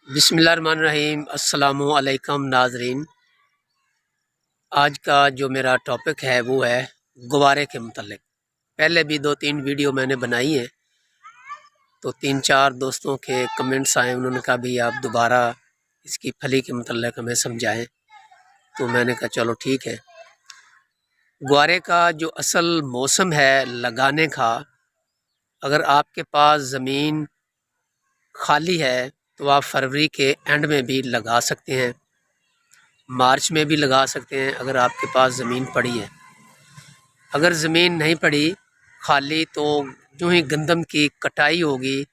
بسم اللہ الرحمن الرحیم۔ السلام علیکم ناظرین، آج کا جو میرا ٹاپک ہے وہ ہے گوارے کے متعلق۔ پہلے بھی 2-3 ویڈیو میں نے بنائی ہیں، تو 3-4 دوستوں کے کمنٹس آئے، انہوں نے کہا بھی آپ دوبارہ اس کی پھلی کے متعلق ہمیں سمجھائیں، تو میں نے کہا چلو ٹھیک ہے۔ گوارے کا جو اصل موسم ہے لگانے کا، اگر آپ کے پاس زمین خالی ہے تو آپ فروری کے اینڈ میں بھی لگا سکتے ہیں، مارچ میں بھی لگا سکتے ہیں اگر آپ کے پاس زمین پڑی ہے۔ اگر زمین نہیں پڑی خالی، تو جو ہی گندم کی کٹائی ہوگی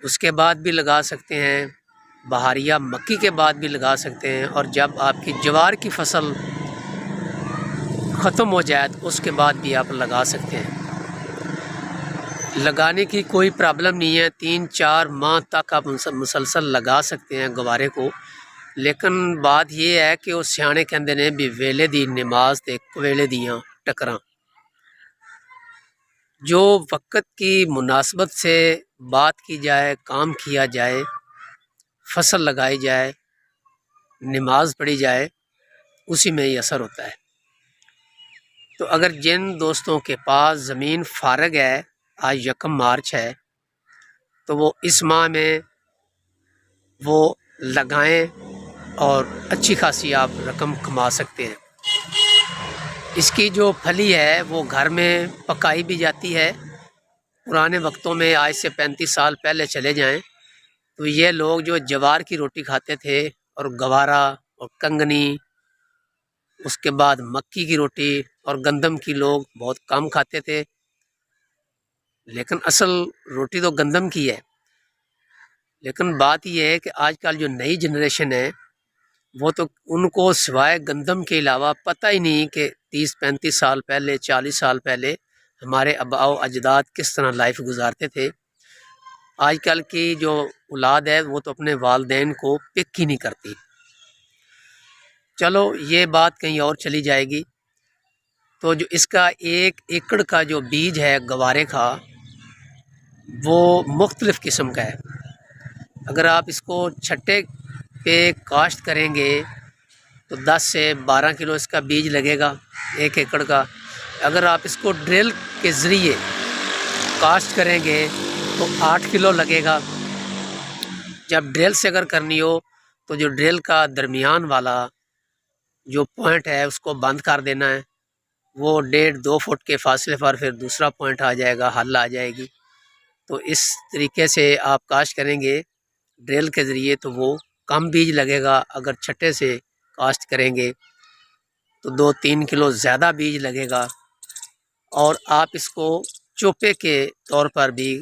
اس کے بعد بھی لگا سکتے ہیں، بہاریہ مکی کے بعد بھی لگا سکتے ہیں، اور جب آپ کی جوار کی فصل ختم ہو جائے تو اس کے بعد بھی آپ لگا سکتے ہیں۔ لگانے کی کوئی پرابلم نہیں ہے، 3-4 ماہ تک آپ مسلسل لگا سکتے ہیں گوارے کو، لیکن بات یہ ہے کہ وہ سیانے کہندے نے بھی ویلے دی نماز تے کویلے دیاں ٹکراں۔ جو وقت کی مناسبت سے بات کی جائے، کام کیا جائے، فصل لگائی جائے، نماز پڑھی جائے، اسی میں یہ اثر ہوتا ہے۔ تو اگر جن دوستوں کے پاس زمین فارغ ہے، آج 1 مارچ ہے، تو وہ اس ماہ میں وہ لگائیں اور اچھی خاصی آپ رقم کما سکتے ہیں۔ اس کی جو پھلی ہے وہ گھر میں پکائی بھی جاتی ہے۔ پرانے وقتوں میں، آج سے 35 سال پہلے چلے جائیں تو یہ لوگ جو جوار کی روٹی کھاتے تھے، اور گوارا اور کنگنی، اس کے بعد مکی کی روٹی اور گندم کی لوگ بہت کم کھاتے تھے، لیکن اصل روٹی تو گندم کی ہے۔ لیکن بات یہ ہے کہ آج کل جو نئی جنریشن ہے وہ تو ان کو سوائے گندم کے علاوہ پتہ ہی نہیں کہ 30-35 سال پہلے، 40 سال پہلے ہمارے آباء و اجداد کس طرح لائف گزارتے تھے۔ آج کل کی جو اولاد ہے وہ تو اپنے والدین کو پک ہی نہیں کرتی۔ چلو یہ بات کہیں اور چلی جائے گی۔ تو جو اس کا 1 ایکڑ کا جو بیج ہے گوارے کا، وہ مختلف قسم کا ہے۔ اگر آپ اس کو چھٹے پہ کاشت کریں گے تو 10 سے 12 کلو اس کا بیج لگے گا 1 ایکڑ کا۔ اگر آپ اس کو ڈرل کے ذریعے کاشت کریں گے تو 8 کلو لگے گا۔ جب ڈرل سے اگر کرنی ہو تو جو ڈرل کا درمیان والا جو پوائنٹ ہے اس کو بند کر دینا ہے، وہ 1.5-2 فٹ کے فاصلے پر پھر دوسرا پوائنٹ آ جائے گا، حل آ جائے گی۔ تو اس طریقے سے آپ کاشت کریں گے ڈرل کے ذریعے تو وہ کم بیج لگے گا۔ اگر چھٹے سے کاشت کریں گے تو 2-3 کلو زیادہ بیج لگے گا، اور آپ اس کو چوپے کے طور پر بھی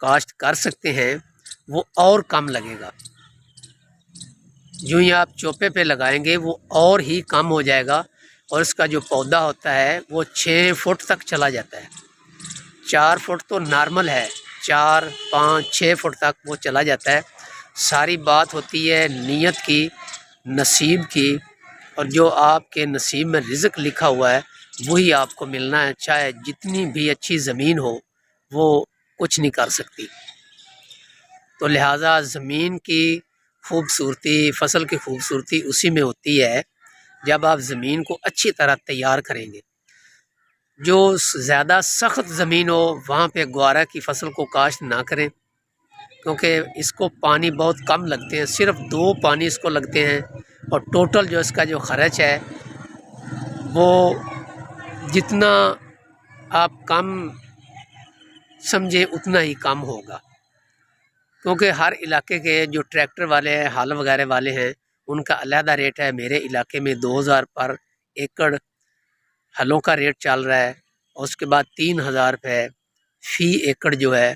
کاشت کر سکتے ہیں، وہ اور کم لگے گا۔ جو ہی آپ چوپے پہ لگائیں گے وہ اور ہی کم ہو جائے گا، اور اس کا جو پودا ہوتا ہے وہ 6 فٹ تک چلا جاتا ہے۔ 4 فٹ تو نارمل ہے، 4-5-6 فٹ تک وہ چلا جاتا ہے۔ ساری بات ہوتی ہے نیت کی، نصیب کی، اور جو آپ کے نصیب میں رزق لکھا ہوا ہے وہی آپ کو ملنا ہے، چاہے جتنی بھی اچھی زمین ہو وہ کچھ نہیں کر سکتی۔ تو لہٰذا زمین کی خوبصورتی، فصل کی خوبصورتی اسی میں ہوتی ہے جب آپ زمین کو اچھی طرح تیار کریں گے۔ جو زیادہ سخت زمین ہو وہاں پہ گوارا کی فصل کو کاشت نہ کریں، کیونکہ اس کو پانی بہت کم لگتے ہیں، صرف 2 پانی اس کو لگتے ہیں، اور ٹوٹل جو اس کا جو خرچ ہے وہ جتنا آپ کم سمجھے اتنا ہی کم ہوگا، کیونکہ ہر علاقے کے جو ٹریکٹر والے ہیں، ہل وغیرہ والے ہیں، ان کا علیحدہ ریٹ ہے۔ میرے علاقے میں 2000 پر ایکڑ ہلوں کا ریٹ چل رہا ہے، اور اس کے بعد 3000 روپے فی ایکڑ جو ہے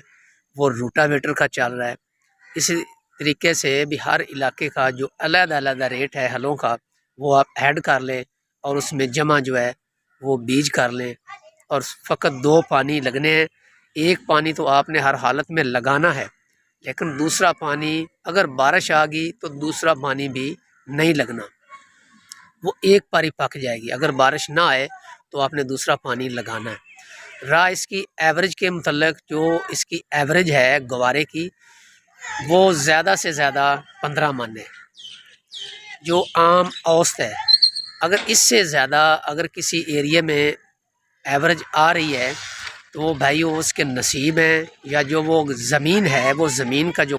وہ روٹا ویٹر کا چل رہا ہے۔ اسی طریقے سے بھی ہر علاقے کا جو علیحدہ ریٹ ہے ہلوں کا، وہ آپ ایڈ کر لیں اور اس میں جمع جو ہے وہ بیج کر لیں، اور فقط 2 پانی لگنے ہیں۔ 1 پانی تو آپ نے ہر حالت میں لگانا ہے، لیکن دوسرا پانی اگر بارش آ گئی تو دوسرا پانی بھی نہیں لگنا، وہ ایک پاری پک جائے گی۔ اگر بارش نہ آئے تو آپ نے دوسرا پانی لگانا ہے۔ اس کی ایوریج کے متعلق جو اس کی ایوریج ہے گوارے کی، وہ زیادہ سے زیادہ 15 من ہے، جو عام اوسط ہے۔ اگر اس سے زیادہ اگر کسی ایریے میں ایوریج آ رہی ہے تو وہ بھائی وہ اس کے نصیب ہیں، یا جو وہ زمین ہے، وہ زمین کا جو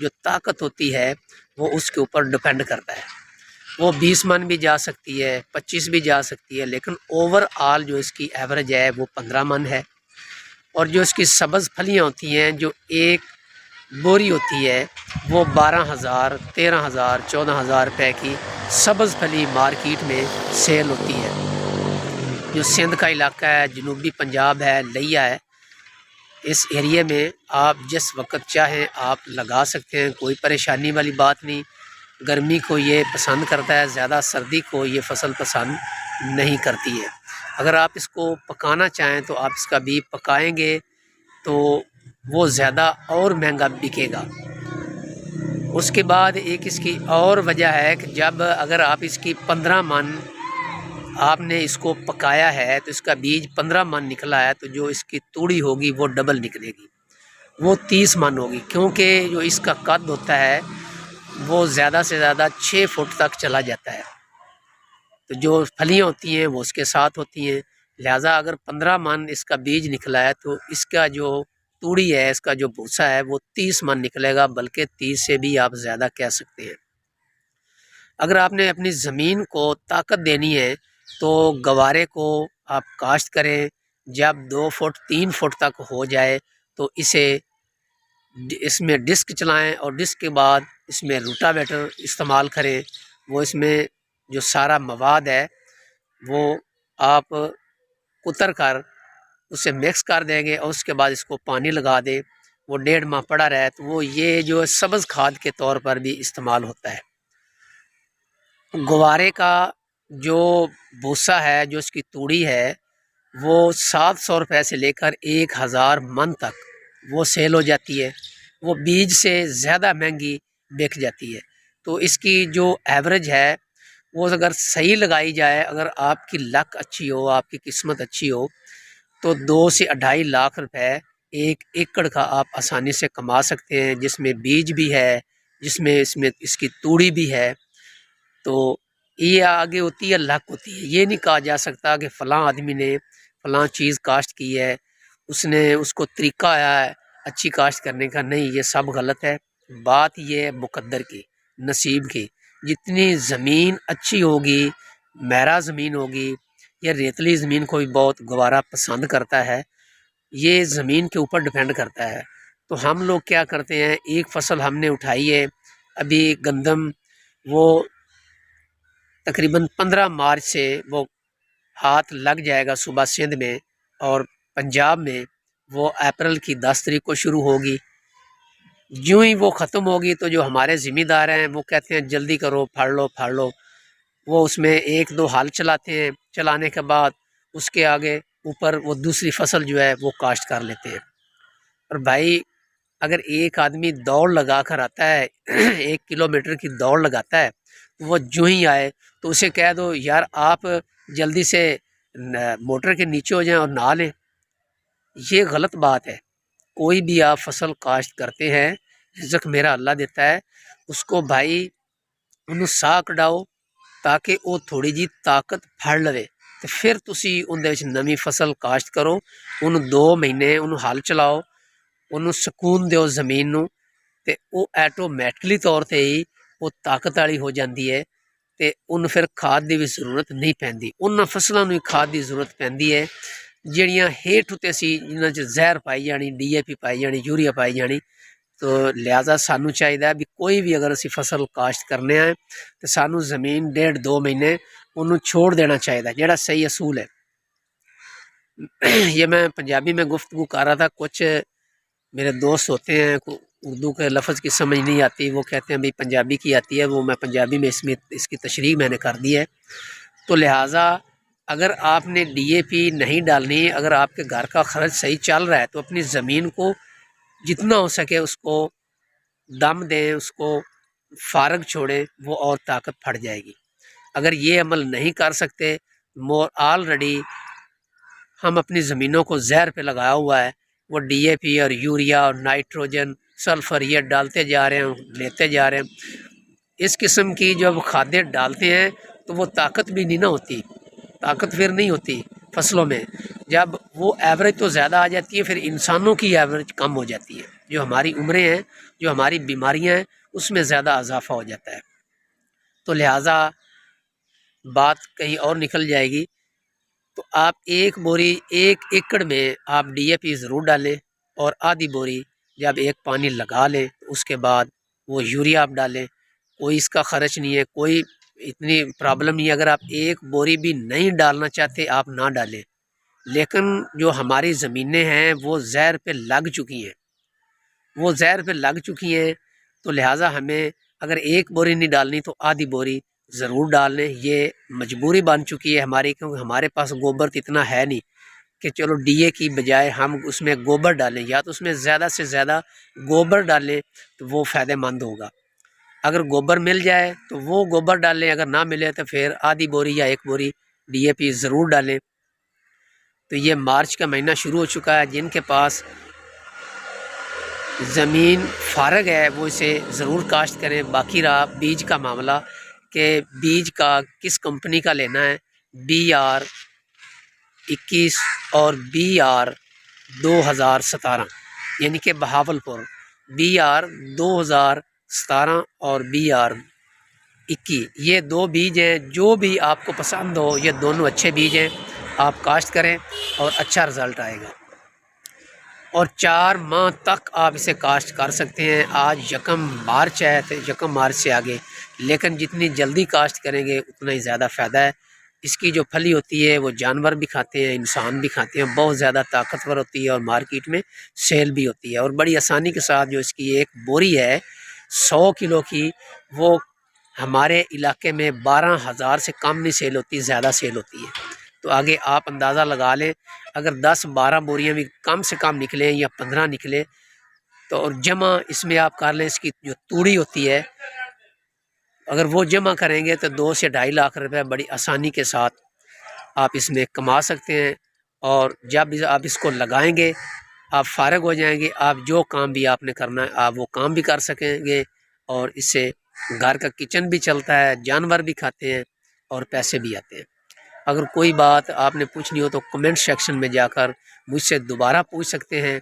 جو طاقت ہوتی ہے، وہ اس کے اوپر ڈپینڈ کرتا ہے۔ وہ 20 من بھی جا سکتی ہے، 25 بھی جا سکتی ہے، لیکن اوور آل جو اس کی ایوریج ہے وہ 15 من ہے۔ اور جو اس کی سبز پھلیاں ہوتی ہیں، جو ایک بوری ہوتی ہے، وہ 12,000 13,000 14,000 روپے کی سبز پھلی مارکیٹ میں سیل ہوتی ہے۔ جو سندھ کا علاقہ ہے، جنوبی پنجاب ہے، لیا ہے، اس ایریے میں آپ جس وقت چاہیں آپ لگا سکتے ہیں، کوئی پریشانی والی بات نہیں۔ گرمی کو یہ پسند کرتا ہے، زیادہ سردی کو یہ فصل پسند نہیں کرتی ہے۔ اگر آپ اس کو پکانا چاہیں تو آپ اس کا بھی پکائیں گے تو وہ زیادہ اور مہنگا بکے گا۔ اس کے بعد ایک اس کی اور وجہ ہے کہ جب اگر آپ اس کی 15 من آپ نے اس کو پکایا ہے تو اس کا بیج 15 من نکلا ہے، تو جو اس کی توڑی ہوگی وہ ڈبل نکلے گی، وہ 30 من ہوگی، کیونکہ جو اس کا قد ہوتا ہے وہ زیادہ سے زیادہ 6 فٹ تک چلا جاتا ہے، تو جو پھلیاں ہوتی ہیں وہ اس کے ساتھ ہوتی ہیں۔ لہٰذا اگر 15 من اس کا بیج نکلا ہے تو اس کا جو توڑی ہے، اس کا جو بھوسا ہے، وہ 30 من نکلے گا، بلکہ 30 سے بھی آپ زیادہ کہہ سکتے ہیں۔ اگر آپ نے اپنی زمین کو طاقت دینی ہے تو گوارے کو آپ کاشت کریں، جب 2 فٹ 3 فٹ تک ہو جائے تو اس میں ڈسک چلائیں، اور ڈسک کے بعد اس میں روٹا ویٹر استعمال کریں۔ وہ اس میں جو سارا مواد ہے وہ آپ کتر کر اسے مکس کر دیں گے، اور اس کے بعد اس کو پانی لگا دیں، وہ 1.5 ماہ پڑا رہے تو وہ یہ جو سبز کھاد کے طور پر بھی استعمال ہوتا ہے۔ گوارے کا جو بھوسا ہے، جو اس کی توڑی ہے، وہ 700 روپے سے لے کر 1,000 من تک وہ سیل ہو جاتی ہے، وہ بیج سے زیادہ مہنگی بک جاتی ہے۔ تو اس کی جو ایوریج ہے وہ اگر صحیح لگائی جائے، اگر آپ کی لک اچھی ہو، آپ کی قسمت اچھی ہو، تو 2 سے 2.5 لاکھ روپے 1 ایکڑ کا آپ آسانی سے کما سکتے ہیں، جس میں بیج بھی ہے، جس میں اس کی توڑی بھی ہے۔ تو یہ آگے ہوتی ہے لک ہوتی ہے، یہ نہیں کہا جا سکتا کہ فلاں آدمی نے فلاں چیز کاشت کی ہے، اس کو طریقہ آیا ہے اچھی کاشت کرنے کا، نہیں، یہ سب غلط ہے۔ بات یہ ہے مقدر کی، نصیب کی۔ جتنی زمین اچھی ہوگی، میرا زمین ہوگی، یا ریتلی زمین کو بھی بہت گوارا پسند کرتا ہے، یہ زمین کے اوپر ڈپینڈ کرتا ہے۔ تو ہم لوگ کیا کرتے ہیں، ایک فصل ہم نے اٹھائی ہے ابھی گندم، وہ تقریباً 15 مارچ سے وہ ہاتھ لگ جائے گا صوبہ سندھ میں، اور پنجاب میں وہ اپریل کی 10 تاریخ کو شروع ہوگی۔ جوں ہی وہ ختم ہوگی تو جو ہمارے ذمہ دار ہیں وہ کہتے ہیں جلدی کرو، پھاڑ لو، وہ اس میں 1-2 ہل چلاتے ہیں، چلانے کے بعد اس کے آگے اوپر وہ دوسری فصل جو ہے وہ کاشت کر لیتے ہیں۔ اور بھائی اگر ایک آدمی دوڑ لگا کر آتا ہے 1 کلومیٹر کی دوڑ لگاتا ہے، وہ جو ہی آئے تو اسے کہہ دو یار آپ جلدی سے موٹر کے نیچے ہو جائیں اور نہا لیں، یہ غلط بات ہے۔ کوئی بھی آپ فصل کاشت کرتے ہیں، رزق میرا اللہ دیتا ہے، اس کو بھائی انہوں ساہ کਢਾਓ تاکہ وہ تھوڑی جی طاقت پھڑ لوے، تو پھر تسی اندے وچ نویں فصل کاشت کرو، انہوں 2 مہینے انہوں ہل چلاؤ، انہوں سکون دیو زمین نو، تے وہ ایٹومیٹکلی طور تے ہی وہ طاقت والی ہو جاندی ہے، تے ان پھر کھاد دی بھی ضرورت نہیں پیندی، ان فصلوں نو کھاد دی ضرورت پیندی ہے جڑیاں ہیٹھ تے سی جنہاں چ زہر پائی جانی، ڈی اے پی پائی جانی، یوریا پائی جانی۔ تو لہٰذا سانو چاہیے بھی کوئی بھی اگر اسی فصل کاشت کرنے ہیں تو سانو زمین 1.5-2 مہینے انہوں چھوڑ دینا چاہیے، جڑا صحیح اصول ہے۔ یہ میں پنجابی میں گفتگو کر رہا تھا، کچھ میرے دوست ہوتے ہیں اردو کے لفظ کی سمجھ نہیں آتی، وہ کہتے ہیں بھائی پنجابی کی آتی ہے، وہ میں پنجابی میں اس کی تشریح میں نے کر دی ہے۔ تو لہٰذا اگر آپ نے ڈی اے پی نہیں ڈالنی، اگر آپ کے گھر کا خرچ صحیح چل رہا ہے تو اپنی زمین کو جتنا ہو سکے اس کو دم دیں، اس کو فارغ چھوڑیں، وہ اور طاقت پھٹ جائے گی۔ اگر یہ عمل نہیں کر سکتے، آلریڈی ہم اپنی زمینوں کو زہر پہ لگایا ہوا ہے، وہ ڈی اے پی اور یوریا اور نائٹروجن سلفر یہ ڈالتے جا رہے ہیں، لیتے جا رہے ہیں۔ اس قسم کی جب کھادیں ڈالتے ہیں تو وہ طاقت بھی نہیں نہ ہوتی، طاقت پھر نہیں ہوتی فصلوں میں۔ جب وہ ایوریج تو زیادہ آ جاتی ہے، پھر انسانوں کی ایوریج کم ہو جاتی ہے، جو ہماری عمریں ہیں، جو ہماری بیماریاں ہیں، اس میں زیادہ اضافہ ہو جاتا ہے۔ تو لہٰذا بات کہیں اور نکل جائے گی۔ تو آپ ایک بوری 1 ایکڑ میں آپ ڈی اے پی ضرور ڈالیں، اور آدھی بوری جب ایک پانی لگا لیں اس کے بعد وہ یوریا آپ ڈالیں۔ کوئی اس کا خرچ نہیں ہے، کوئی اتنی پرابلم نہیں ہے۔ اگر آپ ایک بوری بھی نہیں ڈالنا چاہتے آپ نہ ڈالیں، لیکن جو ہماری زمینیں ہیں وہ زہر پہ لگ چکی ہیں، وہ زہر پہ لگ چکی ہیں، تو لہٰذا ہمیں اگر ایک بوری نہیں ڈالنی تو آدھی بوری ضرور ڈال لیں۔ یہ مجبوری بن چکی ہے ہماری، کیونکہ ہمارے پاس گوبر اتنا ہے نہیں کہ چلو ڈی اے کی بجائے ہم اس میں گوبر ڈالیں، یا تو اس میں زیادہ سے زیادہ گوبر ڈالیں تو وہ فائدہ مند ہوگا۔ اگر گوبر مل جائے تو وہ گوبر ڈالیں، اگر نہ ملے تو پھر آدھی بوری یا 1 بوری ڈی اے پی ضرور ڈالیں۔ تو یہ مارچ کا مہینہ شروع ہو چکا ہے، جن کے پاس زمین فارغ ہے وہ اسے ضرور کاشت کریں۔ باقی رہا بیج کا معاملہ کہ بیج کا کس کمپنی کا لینا ہے، BR21 اور BR2017، یعنی کہ بہاولپور BR2017 اور BR21، یہ 2 بیج ہیں۔ جو بھی آپ کو پسند ہو، یہ دونوں اچھے بیج ہیں، آپ کاشت کریں اور اچھا رزلٹ آئے گا، اور 4 ماہ تک آپ اسے کاشت کر سکتے ہیں۔ آج 1 مارچ ہے تو 1 مارچ سے آگے، لیکن جتنی جلدی کاشت کریں گے اتنا ہی زیادہ فائدہ ہے۔ اس کی جو پھلی ہوتی ہے وہ جانور بھی کھاتے ہیں، انسان بھی کھاتے ہیں، بہت زیادہ طاقتور ہوتی ہے، اور مارکیٹ میں سیل بھی ہوتی ہے، اور بڑی آسانی کے ساتھ جو اس کی ایک بوری ہے 100 کلو کی، وہ ہمارے علاقے میں 12,000 سے کم نہیں سیل ہوتی، زیادہ سیل ہوتی ہے۔ تو آگے آپ اندازہ لگا لیں، اگر 10-12 بوریاں بھی کم سے کم نکلیں یا 15 نکلیں تو، اور جمع اس میں آپ کر لیں، اس کی جو توڑی ہوتی ہے اگر وہ جمع کریں گے تو 2 سے 2.5 لاکھ روپے بڑی آسانی کے ساتھ آپ اس میں کما سکتے ہیں۔ اور جب آپ اس کو لگائیں گے آپ فارغ ہو جائیں گے، آپ جو کام بھی آپ نے کرنا ہے آپ وہ کام بھی کر سکیں گے، اور اس سے گھر کا کچن بھی چلتا ہے، جانور بھی کھاتے ہیں اور پیسے بھی آتے ہیں۔ اگر کوئی بات آپ نے پوچھنی ہو تو کمنٹ سیکشن میں جا کر مجھ سے دوبارہ پوچھ سکتے ہیں۔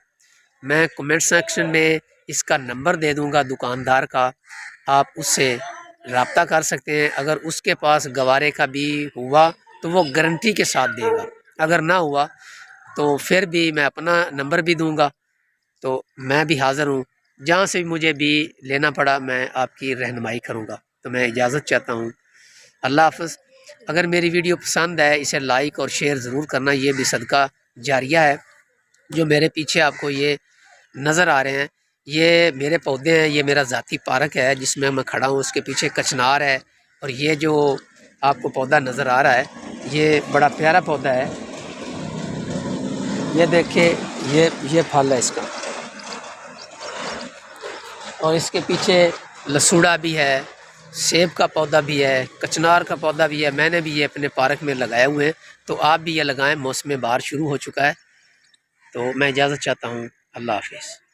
میں کمنٹ سیکشن میں اس کا نمبر دے دوں گا دکاندار کا، آپ اس سے رابطہ کر سکتے ہیں۔ اگر اس کے پاس گوارے کا بھی ہوا تو وہ گارنٹی کے ساتھ دے گا، اگر نہ ہوا تو پھر بھی میں اپنا نمبر بھی دوں گا، تو میں بھی حاضر ہوں، جہاں سے بھی مجھے بھی لینا پڑا میں آپ کی رہنمائی کروں گا۔ تو میں اجازت چاہتا ہوں، اللہ حافظ۔ اگر میری ویڈیو پسند ہے اسے لائک اور شیئر ضرور کرنا، یہ بھی صدقہ جاریہ ہے۔ جو میرے پیچھے آپ کو یہ نظر آ رہے ہیں یہ میرے پودے ہیں، یہ میرا ذاتی پارک ہے جس میں میں کھڑا ہوں، اس کے پیچھے کچنار ہے، اور یہ جو آپ کو پودا نظر آ رہا ہے یہ بڑا پیارا پودا ہے، یہ دیکھیں یہ پھل ہے اس کا، اور اس کے پیچھے لسوڑا بھی ہے، سیب کا پودا بھی ہے، کچنار کا پودا بھی ہے، میں نے بھی یہ اپنے پارک میں لگائے ہوئے ہیں، تو آپ بھی یہ لگائیں۔ موسم بہار شروع ہو چکا ہے، تو میں اجازت چاہتا ہوں، اللہ حافظ۔